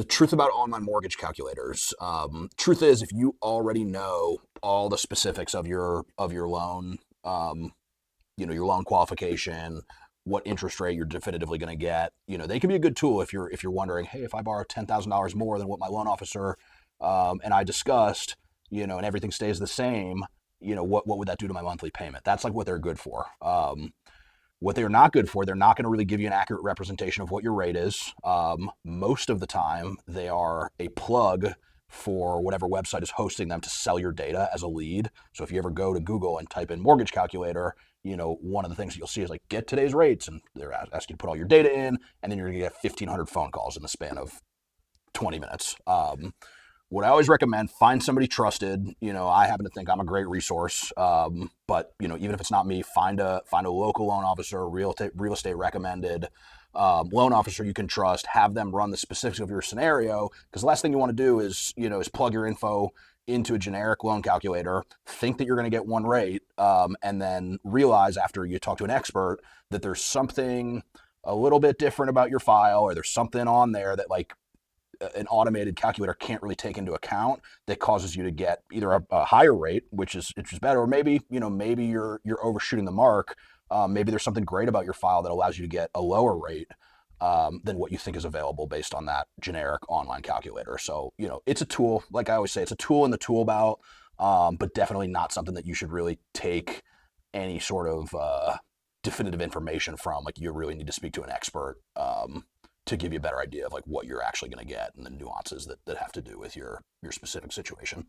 The truth about online mortgage calculators. Truth is, if you already know all the specifics of your loan, your loan qualification, what interest rate you're definitively going to get, they can be a good tool if you're wondering, hey, if I borrow $10,000 more than what my loan officer and I discussed, and everything stays the same, what would that do to my monthly payment? That's like what they're good for. What they're not good for, they're not going to really give you an accurate representation of what your rate is. Most of the time, they are a plug for whatever website is hosting them to sell your data as a lead. So if you ever go to Google and type in mortgage calculator, one of the things that you'll see is like get today's rates, and they're asking you to put all your data in, and then you're going to get 1,500 phone calls in the span of 20 minutes. What I always recommend, find somebody trusted. I happen to think I'm a great resource, but even if it's not me, find a local loan officer, real estate recommended loan officer you can trust. Have them run the specifics of your scenario, because the last thing you want to do is plug your info into a generic loan calculator, think that you're going to get one rate, and then realize after you talk to an expert that there's something a little bit different about your file, or there's something on there that like an automated calculator can't really take into account, that causes you to get either a higher rate, which is better, or maybe you're overshooting the mark. Maybe there's something great about your file that allows you to get a lower rate than what you think is available based on that generic online calculator. So it's a tool. Like I always say, it's a tool in the tool belt, but definitely not something that you should really take any sort of definitive information from. Like you really need to speak to an expert to give you a better idea of like what you're actually going to get and the nuances that have to do with your specific situation.